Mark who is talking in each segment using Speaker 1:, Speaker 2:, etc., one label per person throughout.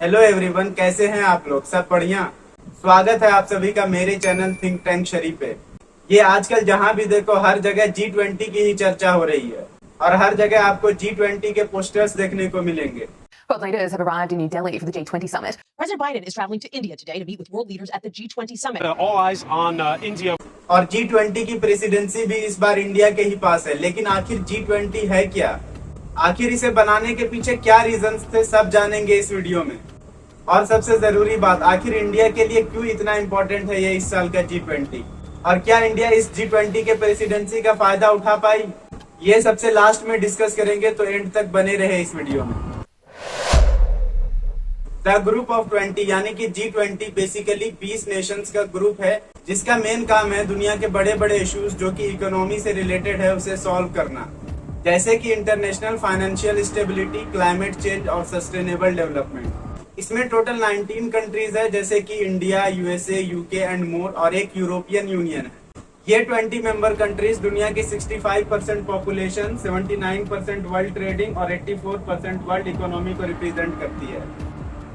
Speaker 1: Hello everyone, कैसे हैं आप लोग? सब बढ़िया। स्वागत है आप सभी का मेरे चैनल थिंक टैंक शरीफ पे। ये आजकल जहां भी देखो हर जगह G20 की ही चर्चा हो रही है और हर जगह आपको G20 के पोस्टर्स देखने को मिलेंगे।
Speaker 2: World leaders have arrived in New Delhi for the G20 summit.
Speaker 3: President Biden is traveling to India today to meet with world leaders at the G20 summit.
Speaker 4: All eyes on India.
Speaker 1: और G20 की presidency भी इस बार India के ही पास है। लेकिन आखिर G20 है क्या? आखिर इसे बनाने के पीछे क्या रीजंस थे, सब जानेंगे इस वीडियो में। और सबसे जरूरी बात, आखिर इंडिया के लिए क्यों इतना इम्पोर्टेंट है ये इस साल का G20, और क्या इंडिया इस G20 के प्रेसिडेंसी का फायदा उठा पाई, ये सबसे लास्ट में डिस्कस करेंगे। तो एंड तक बने रहे इस वीडियो में। द ग्रुप ऑफ 20 यानी कि G20 बेसिकली 20 नेशंस का ग्रुप है जिसका मेन काम है दुनिया के बड़े बड़े इश्यूज जो कि इकोनॉमी से रिलेटेड है उसे सॉल्व करना, जैसे कि international financial stability, climate change और सस्टेनेबल डेवलपमेंट। इसमें टोटल 19 कंट्रीज है जैसे कि India, USA, UK and more, और एक यूरोपियन यूनियन है। ये 20 मेंबर कंट्रीज दुनिया की 65% पॉपुलेशन, 79% वर्ल्ड ट्रेडिंग और 84% वर्ल्ड इकोनॉमी को रिप्रेजेंट करती है।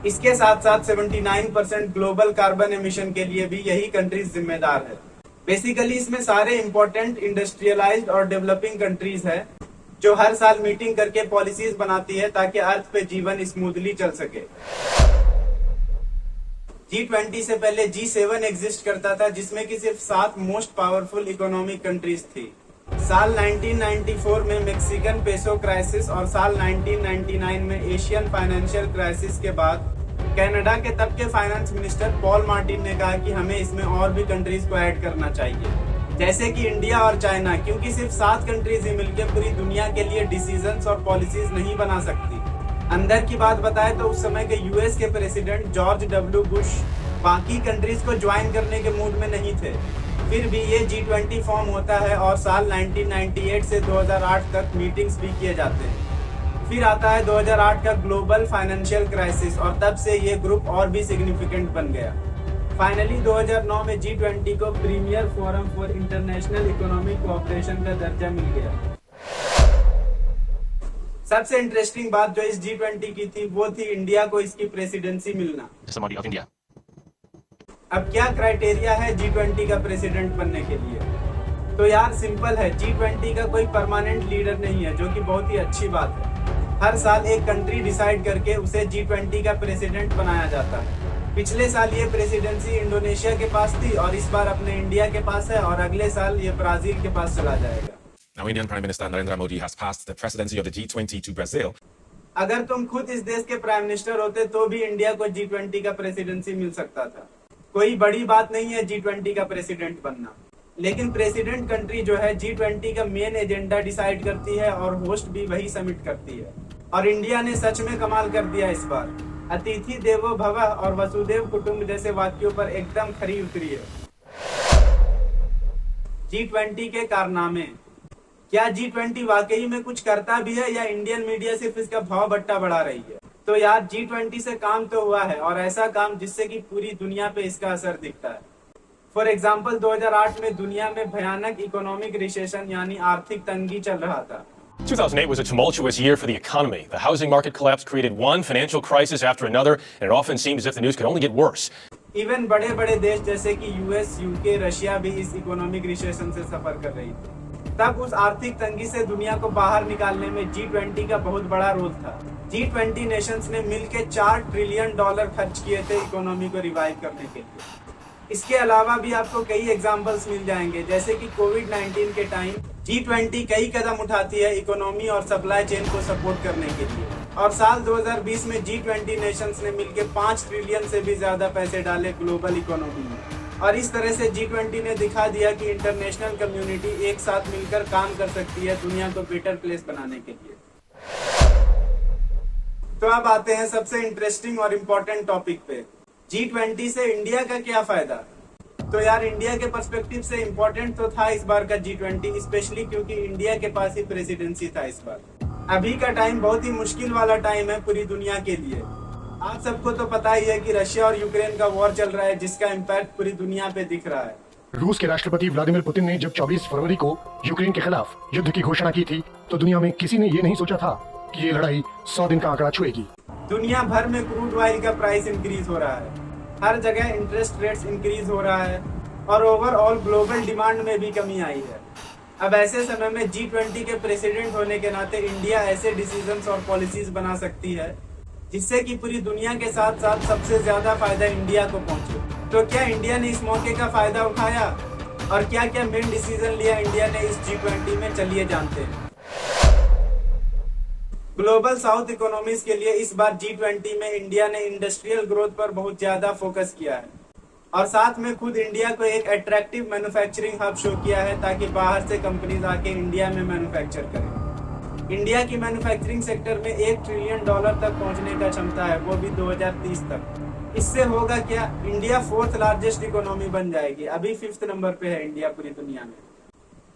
Speaker 1: इसके साथ साथ 79% ग्लोबल कार्बन एमिशन के लिए भी यही कंट्रीज जिम्मेदार है। बेसिकली इसमें सारे इंपॉर्टेंट इंडस्ट्रियलाइज्ड और डेवलपिंग कंट्रीज है जो हर साल मीटिंग करके पॉलिसीज बनाती है ताकि अर्थ पे जीवन स्मूथली चल सके। G20 से पहले G7 एग्जिस्ट करता था जिसमें कि सिर्फ 7 मोस्ट पावरफुल इकोनॉमिक कंट्रीज थी। साल 1994 में मेक्सिकन पेसो क्राइसिस और साल 1999 में एशियन फाइनेंशियल क्राइसिस के बाद कनाडा के तब के फाइनेंस मिनिस्टर पॉल मार्टिन ने कहा कि हमें इसमें और भी कंट्रीज को ऐड करना चाहिए, जैसे कि इंडिया और चाइना, क्योंकि सिर्फ 7 कंट्रीज ही मिलकर पूरी दुनिया के लिए डिसीजंस और पॉलिसीज नहीं बना सकती। अंदर की बात बताए तो उस समय के यूएस के प्रेसिडेंट जॉर्ज डब्ल्यू बुश बाकी कंट्रीज को ज्वाइन करने के मूड में नहीं थे। फिर भी ये G20 फॉर्म होता है और साल 1998 से 2008 तक मीटिंग्स भी किए जाते हैं। फिर आता है 2008 का ग्लोबल फाइनेंशियल क्राइसिस और तब से ये ग्रुप और भी सिग्निफिकेंट बन गया। फाइनली 2009 में G20 को premier forum for international economic cooperation का दर्जा मिल गया। सबसे इंटरेस्टिंग बात जो इस G20 की थी वो थी इंडिया को इसकी प्रेसिडेंसी मिलना। अब क्या क्राइटेरिया है G20 का प्रेसिडेंट बनने के लिए? तो यार सिंपल है, G20 का कोई परमानेंट लीडर नहीं है, जो कि बहुत ही अच्छी बात है। हर साल एक कंट्री डिसाइड करके उसे G20 का प्रेसिडेंट बनाया जाता है। पिछले साल ये प्रेसिडेंसी इंडोनेशिया के पास थी और इस बार अपने इंडिया के पास है और अगले साल ये ब्राजील के पास चला जाएगा।
Speaker 5: Now, Indian Prime Minister Narendra Modi has passed the presidency of the G20 to Brazil.
Speaker 1: अगर तुम खुद इस देश के प्राइम मिनिस्टर होते तो भी इंडिया को G20 का प्रेसिडेंसी मिल सकता था। कोई बड़ी बात नहीं है G20 का प्रेसिडेंट बनना, लेकिन प्रेसिडेंट कंट्री जो है G20 का मेन एजेंडा डिसाइड करती है और होस्ट भी वही समिट करती है। और इंडिया ने सच में कमाल कर दिया इस बार। अतिथि देवो भव और वसुदेव कुटुंब जैसे वाक्यों पर एकदम खरी उतरी है। G20 के कारनामे, क्या G20 वाकई में कुछ करता भी है या इंडियन मीडिया सिर्फ इसका भाव बट्टा बढ़ा रही है? तो यार G20 से काम तो हुआ है, और ऐसा काम जिससे कि पूरी दुनिया पे इसका असर दिखता है। फॉर एग्जाम्पल 2008 में दुनिया में भयानक इकोनॉमिक रिसेशन यानी आर्थिक तंगी चल रहा था।
Speaker 4: 2008 was a tumultuous year for the economy. The housing market collapse created one financial crisis after another, and it often seemed as if the news could only get worse.
Speaker 1: Even बड़े बड़े देश जैसे कि यूएस, यूके, रशिया भी इस economic recession से सफर कर रही थी। तब उस आर्थिक तंगी से दुनिया को बाहर निकालने में G20 का बहुत बड़ा रोल था। G20 नेशंस ने मिलकर $4 ट्रिलियन खर्च किए थे इकोनॉमी को रिवाइव करने के लिए। इसके अलावा भी आपको कई एग्जांपल्स मिल जाएंगे, जैसे कि कोविड-19 के टाइम G20 कई कदम उठाती है इकोनॉमी और सप्लाई चेन को सपोर्ट करने के लिए। और साल 2020 में G20 नेशंस ने मिलकर 5 ट्रिलियन से भी ज्यादा पैसे डाले ग्लोबल इकोनॉमी में। और इस तरह से G20 ने दिखा दिया कि इंटरनेशनल कम्युनिटी एक साथ मिलकर काम कर सकती है दुनिया को बेटर प्लेस बनाने के लिए। तो अब आते हैं सबसे इंटरेस्टिंग और इम्पोर्टेंट टॉपिक पे, G20 से इंडिया का क्या फायदा? तो यार इंडिया के पर्सपेक्टिव से इम्पोर्टेंट तो था इस बार का G20, स्पेशली क्योंकि इंडिया के पास ही प्रेसिडेंसी था इस बार। अभी का टाइम बहुत ही मुश्किल वाला टाइम है पूरी दुनिया के लिए। आप सबको तो पता ही है कि रशिया और यूक्रेन का वॉर चल रहा है जिसका इम्पैक्ट पूरी दुनिया पे दिख रहा है।
Speaker 6: रूस के राष्ट्रपति व्लादिमीर पुतिन ने जब 24 फरवरी को यूक्रेन के खिलाफ युद्ध की घोषणा की थी तो दुनिया में किसी ने ये नहीं सोचा था कि ये लड़ाई 100 दिन का आंकड़ा छुएगी।
Speaker 1: दुनिया भर में क्रूड ऑयल का प्राइस इंक्रीज हो रहा है, हर जगह इंटरेस्ट रेट्स इंक्रीज हो रहा है और ओवरऑल ग्लोबल डिमांड में भी कमी आई है। अब ऐसे समय में G20 के प्रेसिडेंट होने के नाते इंडिया ऐसे डिसीजंस और पॉलिसीज बना सकती है जिससे कि पूरी दुनिया के साथ साथ सबसे ज्यादा फायदा इंडिया को पहुंचे। तो क्या इंडिया ने इस मौके का फायदा उठाया और क्या क्या मेन डिसीजन लिया इंडिया ने इस G20 में, चलिए जानते हैं। ग्लोबल साउथ इकोनॉमीज के लिए इस बार G20 में इंडिया ने इंडस्ट्रियल ग्रोथ पर बहुत ज्यादा फोकस किया है और साथ में खुद इंडिया को एक अट्रैक्टिव मैन्युफैक्चरिंग हब शो किया है ताकि बाहर से कंपनीज आके इंडिया में मैन्युफैक्चर करें। इंडिया की मैन्युफैक्चरिंग सेक्टर में $1 ट्रिलियन तक पहुंचने का क्षमता है, वो भी 2030 तक। इससे होगा क्या, इंडिया 4th लार्जेस्ट इकोनॉमी बन जाएगी। अभी 5th नंबर पे है इंडिया पूरी दुनिया में।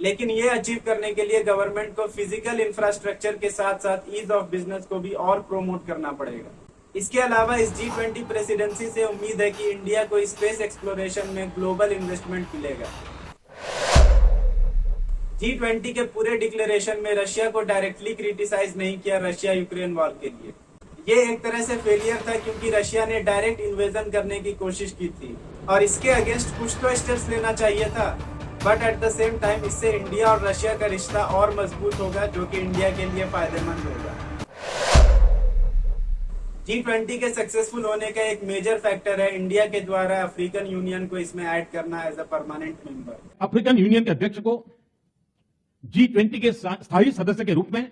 Speaker 1: लेकिन ये अचीव करने के लिए गवर्नमेंट को फिजिकल इंफ्रास्ट्रक्चर के साथ साथ ईज ऑफ बिजनेस को भी और प्रमोट करना पड़ेगा। इसके अलावा इस G20 प्रेसिडेंसी से उम्मीद है कि इंडिया को स्पेस एक्सप्लोरेशन में ग्लोबल इन्वेस्टमेंट मिलेगा। G20 के पूरे डिक्लेरेशन में रशिया को डायरेक्टली क्रिटिसाइज नहीं किया रशिया यूक्रेन वॉर के लिए। ये एक तरह से फेलियर था क्योंकि रशिया ने डायरेक्ट इन्वेजन करने की कोशिश की थी और इसके अगेंस्ट कुछ तो स्टेप्स लेना चाहिए था, but at the same time इससे इंडिया और रशिया का रिश्ता और मजबूत होगा जो कि इंडिया के लिए फायदेमंद होगा। G20 के सक्सेसफुल होने का एक मेजर फैक्टर है इंडिया के द्वारा अफ्रीकन यूनियन को इसमें ऐड करना as a permanent member.
Speaker 7: African union के अध्यक्ष को G20 के स्थायी सदस्य के रूप में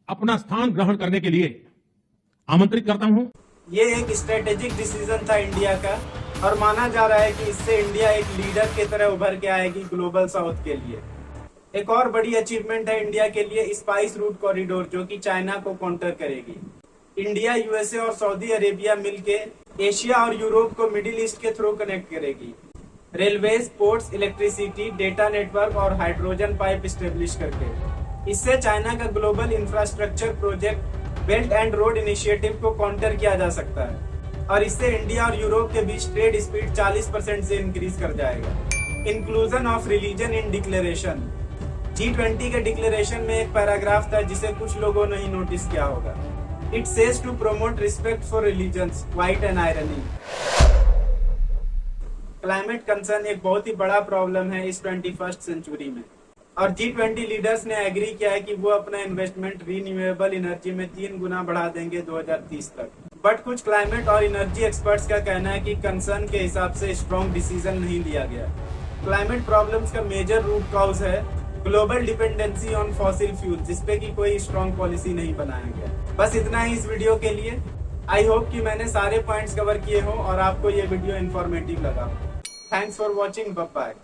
Speaker 7: अपना स्थान ग्रहण करने के लिए आमंत्रित करता हूं।
Speaker 1: ये एक स्ट्रेटेजिक डिसीजन था इंडिया का और माना जा रहा है कि इससे इंडिया एक लीडर की तरह उभर के आएगी ग्लोबल साउथ के लिए। एक और बड़ी अचीवमेंट है इंडिया के लिए स्पाइस रूट कॉरिडोर, जो कि चाइना को काउंटर करेगी। इंडिया, यूएसए और सऊदी अरेबिया मिलके एशिया और यूरोप को मिडिल ईस्ट के थ्रू कनेक्ट करेगी। Railways, ports, electricity, data network और हाइड्रोजन पाइप स्टेब्लिश करके इससे चाइना का global infrastructure project belt and road initiative को काउंटर किया जा सकता है और इससे इंडिया और यूरोप के बीच ट्रेड स्पीड 40% से इंक्रीज कर जाएगा। Inclusion of religion in declaration. G20 के डिक्लेरेशन में एक पैराग्राफ था जिसे कुछ लोगों ने ही नोटिस किया होगा। It says to promote respect for religions, quite an irony. Climate concern एक बहुत ही बड़ा प्रॉब्लम है इस 21st सेंचुरी में और G20 लीडर्स ने एग्री किया है कि वो अपना इन्वेस्टमेंट रीन्यूएबल एनर्जी में 3 गुना बढ़ा देंगे 2030 तक। बट कुछ क्लाइमेट और एनर्जी एक्सपर्ट्स का कहना है कि कंसर्न के हिसाब से स्ट्रॉन्ग डिसीजन नहीं लिया गया। क्लाइमेट प्रॉब्लम्स का मेजर रूट कॉज है global dependency on fossil fuel, जिसपे की कोई स्ट्रॉन्ग पॉलिसी नहीं बनाया गया। बस इतना ही इस वीडियो के लिए। आई होप कि मैंने सारे पॉइंट्स कवर किए हों और आपको ये वीडियो इन्फॉर्मेटिव लगा। Thanks for watching, bye bye.